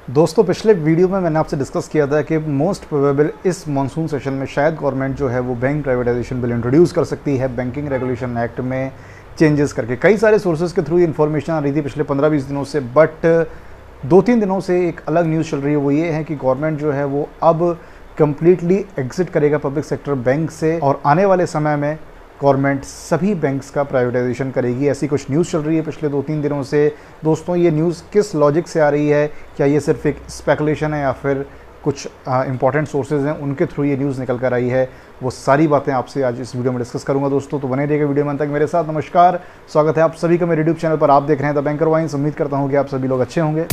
दोस्तों पिछले वीडियो में मैंने आपसे डिस्कस किया था कि मोस्ट प्रोबेबल इस मॉनसून सेशन में शायद गवर्नमेंट जो है वो बैंक प्राइवेटाइजेशन बिल इंट्रोड्यूस कर सकती है, बैंकिंग रेगुलेशन एक्ट में चेंजेस करके। कई सारे सोर्सेज के थ्रू इन्फॉर्मेशन आ रही थी पिछले 15-20 दिनों से, बट 2-3 दिनों से एक अलग न्यूज़ चल रही है। वो ये है कि गवर्नमेंट जो है वो अब कम्प्लीटली एग्जिट करेगा पब्लिक सेक्टर बैंक से और आने वाले समय में गवर्नमेंट सभी बैंक्स का प्राइवेटाइजेशन करेगी। ऐसी कुछ न्यूज़ चल रही है पिछले 2-3 दिनों से। दोस्तों ये न्यूज़ किस लॉजिक से आ रही है, क्या ये सिर्फ एक स्पेकुलेशन है या फिर कुछ इंपॉर्टेंट सोर्सेज हैं उनके थ्रू ये न्यूज़ निकल कर आई है, वो सारी बातें आपसे आज इस वीडियो में डिस्कस करूंगा। दोस्तों तो बने रहिएगा वीडियो में तक मेरे साथ। नमस्कार, स्वागत है आप सभी का मेरे यूट्यूब चैनल पर। आप देख रहे हैं द बैंकर वाइन्स। उम्मीद करता हूँ कि आप सभी लोग अच्छे होंगे।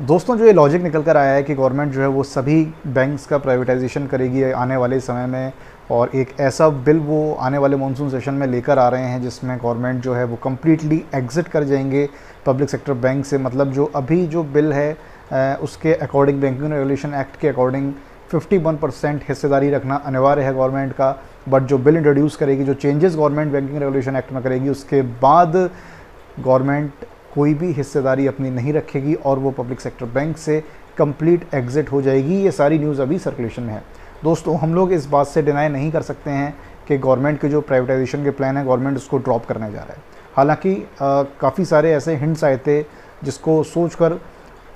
दोस्तों जो ये लॉजिक निकल कर आया है कि गवर्नमेंट जो है वो सभी बैंक्स का प्राइवेटाइजेशन करेगी आने वाले समय में, और एक ऐसा बिल वो आने वाले मॉनसून सेशन में लेकर आ रहे हैं जिसमें गवर्नमेंट जो है वो कम्प्लीटली एग्जिट कर जाएंगे पब्लिक सेक्टर बैंक से। मतलब जो अभी जो बिल है उसके अकॉर्डिंग, बैंकिंग रेगुलेशन एक्ट के अकॉर्डिंग 51% हिस्सेदारी रखना अनिवार्य है गवर्नमेंट का। बट जो बिल इंट्रोड्यूस करेगी, जो changes government banking regulation act में करेगी, उसके बाद गवर्नमेंट कोई भी हिस्सेदारी अपनी नहीं रखेगी और वो पब्लिक सेक्टर बैंक से कंप्लीट एग्जिट हो जाएगी। ये सारी न्यूज़ अभी सर्कुलेशन में है। दोस्तों हम लोग इस बात से डिनाई नहीं कर सकते हैं कि गवर्नमेंट के जो प्राइवेटाइजेशन के प्लान है गवर्नमेंट उसको ड्रॉप करने जा रहा है। हालांकि काफ़ी सारे ऐसे हिंट्स आए थे जिसको सोचकर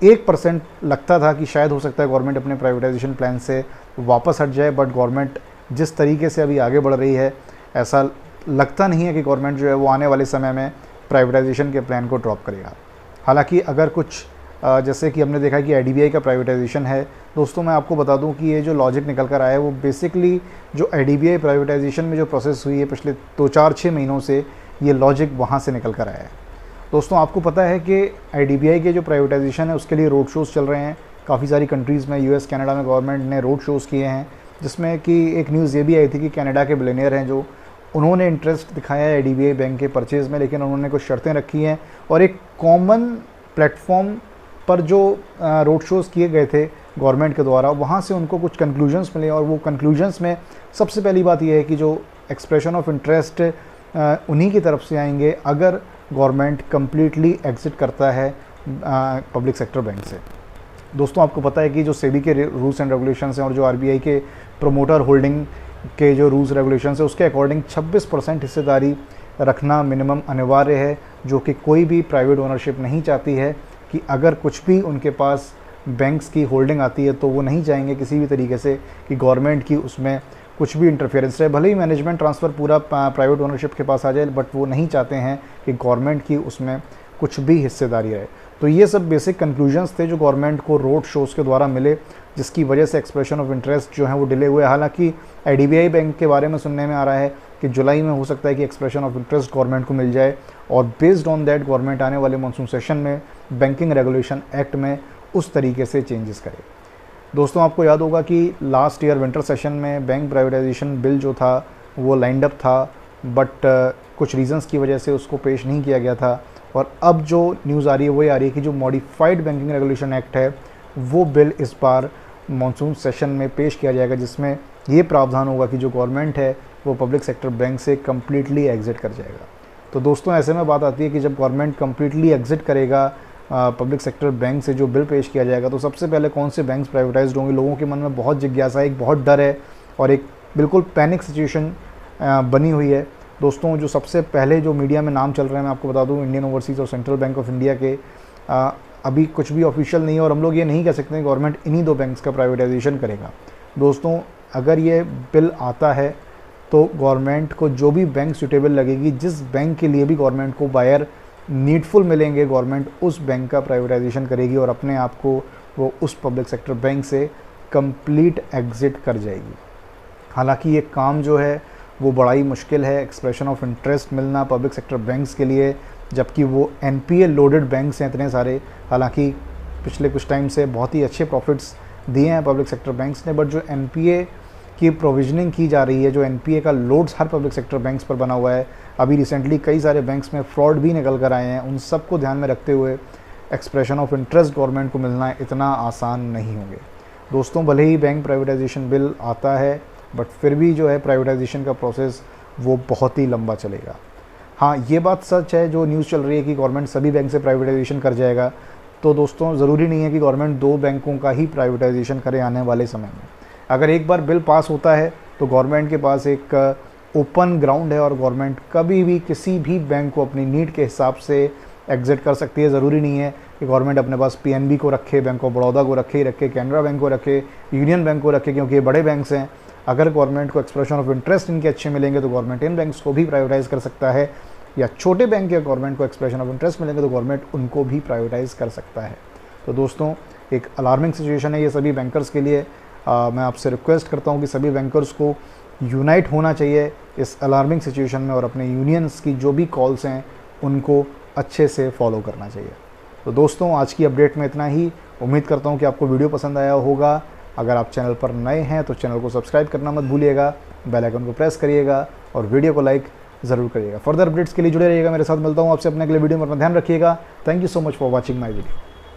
1% लगता था कि शायद हो सकता है गवर्नमेंट अपने प्राइवेटाइजेशन प्लान से वापस हट जाए। बट गवर्नमेंट जिस तरीके से अभी आगे बढ़ रही है, ऐसा लगता नहीं है कि गवर्नमेंट जो है वो आने वाले समय में प्राइवेटाइजेशन के प्लान को ड्रॉप करेगा। हालांकि अगर कुछ जैसे कि हमने देखा कि आईडीबीआई का प्राइवेटाइजेशन है, दोस्तों मैं आपको बता दूं कि ये जो लॉजिक निकल कर आया है वो बेसिकली जो आईडीबीआई प्राइवेटाइजेशन में जो प्रोसेस हुई है पिछले 2-4-6 महीनों से, ये लॉजिक वहाँ से निकल कर आया है। दोस्तों आपको पता है कि आईडीबीआई के जो प्राइवेटाइजेशन है उसके लिए रोड शोज़ चल रहे हैं काफ़ी सारी कंट्रीज़ में। यूएस कनाडा में गवर्नमेंट ने रोड शोज़ किए हैं, जिसमें कि एक न्यूज़ ये भी आई थी कि कनाडा के बिलियनियर हैं जो उन्होंने इंटरेस्ट दिखाया है आईडीबीआई बैंक के परचेज़ में, लेकिन उन्होंने कुछ शर्तें रखी हैं और एक कॉमन प्लेटफॉर्म पर जो रोड शोज़ किए गए थे गवर्नमेंट के द्वारा, वहाँ से उनको कुछ कंक्लूजन्स मिले। और वो कंक्लूजन्स में सबसे पहली बात यह है कि जो एक्सप्रेशन ऑफ इंटरेस्ट उन्हीं की तरफ से आएंगे अगर गवर्नमेंट कम्प्लीटली एग्जिट करता है पब्लिक सेक्टर बैंक से। दोस्तों आपको पता है कि जो सेबी के रूल्स एंड रेगुलेशंस हैं और जो आरबीआई के प्रोमोटर होल्डिंग के जो रूल्स रेगुलेशन है उसके अकॉर्डिंग 26% हिस्सेदारी रखना मिनिमम अनिवार्य है, जो कि कोई भी प्राइवेट ओनरशिप नहीं चाहती है कि अगर कुछ भी उनके पास बैंक्स की होल्डिंग आती है तो वो नहीं चाहेंगे किसी भी तरीके से कि गवर्नमेंट की उसमें कुछ भी इंटरफेरेंस रहे। भले ही मैनेजमेंट ट्रांसफ़र पूरा प्राइवेट ओनरशिप के पास आ जाए, बट वो नहीं चाहते हैं कि गवर्नमेंट की उसमें कुछ भी हिस्सेदारी रहे। तो ये सब बेसिक कंक्लूजन्स थे जो गवर्नमेंट को रोड शोज़ के द्वारा मिले, जिसकी वजह से एक्सप्रेशन ऑफ इंटरेस्ट जो है वो डिले हुए। हालांकि आईडीबीआई बैंक के बारे में सुनने में आ रहा है कि जुलाई में हो सकता है कि एक्सप्रेशन ऑफ इंटरेस्ट गवर्नमेंट को मिल जाए और बेस्ड ऑन दैट गवर्नमेंट आने वाले मॉनसून सेशन में बैंकिंग रेगुलेशन एक्ट में उस तरीके से चेंजेस करे। दोस्तों आपको याद होगा कि लास्ट ईयर विंटर सेशन में बैंक प्राइवेटाइजेशन बिल जो था वो लाइंड अप था, बट कुछ रीजंस की वजह से उसको पेश नहीं किया गया था। और अब जो न्यूज़ आ रही है वो ये आ रही है कि जो मॉडिफाइड बैंकिंग रेगुलेशन एक्ट है वो बिल इस बार मॉनसून सेशन में पेश किया जाएगा, जिसमें ये प्रावधान होगा कि जो गवर्नमेंट है वो पब्लिक सेक्टर बैंक से कम्प्लीटली एग्जिट कर जाएगा। तो दोस्तों ऐसे में बात आती है कि जब गवर्नमेंट कम्प्लीटली एग्जिट करेगा पब्लिक सेक्टर बैंक से जो बिल पेश किया जाएगा, तो सबसे पहले कौन से बैंक्स प्राइवेटाइज्ड होंगे। लोगों के मन में बहुत जिज्ञासा है, एक बहुत डर है और एक बिल्कुल पैनिक सिचुएशन बनी हुई है। दोस्तों जो सबसे पहले जो मीडिया में नाम चल रहे हैं मैं आपको बता दूं, इंडियन ओवरसीज़ और सेंट्रल बैंक ऑफ इंडिया के। अभी कुछ भी ऑफिशियल नहीं है और हम लोग ये नहीं कह सकते गवर्नमेंट इन्हीं दो बैंक्स का प्राइवेटाइजेशन करेगा। दोस्तों अगर ये बिल आता है तो गवर्नमेंट को जो भी बैंक सूटेबल लगेगी, जिस बैंक के लिए भी गवर्नमेंट को बायर नीडफुल मिलेंगे, गवर्नमेंट उस बैंक का प्राइवेटाइजेशन करेगी और अपने आप को वो उस पब्लिक सेक्टर बैंक से कंप्लीट एग्जिट कर जाएगी। हालांकि ये काम जो है वो बड़ा ही मुश्किल है, एक्सप्रेशन ऑफ इंटरेस्ट मिलना पब्लिक सेक्टर बैंक्स के लिए, जबकि वो एनपीए लोडेड बैंक्स हैं इतने सारे। हालांकि पिछले कुछ टाइम से बहुत ही अच्छे प्रॉफिट्स दिए हैं पब्लिक सेक्टर बैंक्स ने, बट जो एनपीए की प्रोविजनिंग की जा रही है, जो एनपीए का लोड्स हर पब्लिक सेक्टर बैंक्स पर बना हुआ है, अभी रिसेंटली कई सारे बैंक्स में फ्रॉड भी निकल कर आए हैं। उन सब को ध्यान में रखते हुए एक्सप्रेशन ऑफ इंटरेस्ट गवर्नमेंट को मिलना इतना आसान नहीं होंगे। दोस्तों भले ही बैंक प्राइवेटाइजेशन बिल आता है, बट फिर भी जो है प्राइवेटाइजेशन का प्रोसेस वो बहुत ही लंबा चलेगा। हाँ, ये बात सच है जो न्यूज़ चल रही है कि गवर्नमेंट सभी बैंक से प्राइवेटाइजेशन कर जाएगा। तो दोस्तों ज़रूरी नहीं है कि गवर्नमेंट 2 बैंकों का ही प्राइवेटाइजेशन करे आने वाले समय में। अगर एक बार बिल पास होता है तो गवर्नमेंट के पास एक ओपन ग्राउंड है और गवर्नमेंट कभी भी किसी भी बैंक को अपनी नीड के हिसाब से एग्जिट कर सकती है। ज़रूरी नहीं है कि गवर्नमेंट अपने पास पीएनबी को रखे, बैंक ऑफ बड़ौदा को रखे कैनरा बैंक को रखे, यूनियन बैंक को रखे, क्योंकि ये बड़े बैंक्स हैं। अगर गवर्नमेंट को एक्सप्रेशन ऑफ इंटरेस्ट इनके अच्छे मिलेंगे तो गवर्नमेंट इन बैंक्स को भी प्राइवेटाइज़ कर सकता है, या छोटे बैंक या गवर्नमेंट को एक्सप्रेशन ऑफ इंटरेस्ट मिलेंगे तो गवर्नमेंट उनको भी प्राइवेटाइज़ कर सकता है। तो दोस्तों एक अलार्मिंग सिचुएशन है ये सभी बैंकर्स के लिए। मैं आपसे रिक्वेस्ट करता हूँ कि सभी बैंकर्स को यूनाइट होना चाहिए इस अलार्मिंग सिचुएशन में और अपने यूनियंस की जो भी कॉल्स हैं उनको अच्छे से फॉलो करना चाहिए। तो दोस्तों आज की अपडेट में इतना ही। उम्मीद करता हूँ कि आपको वीडियो पसंद आया होगा। अगर आप चैनल पर नए हैं तो चैनल को सब्सक्राइब करना मत भूलिएगा, बेल आइकन को प्रेस करिएगा और वीडियो को लाइक ज़रूर करिएगा। फर्दर अपडेट्स के लिए जुड़े रहिएगा मेरे साथ। मिलता हूँ आपसे अपने अगले वीडियो में। अपना ध्यान रखिएगा। Thank you so much for watching my video.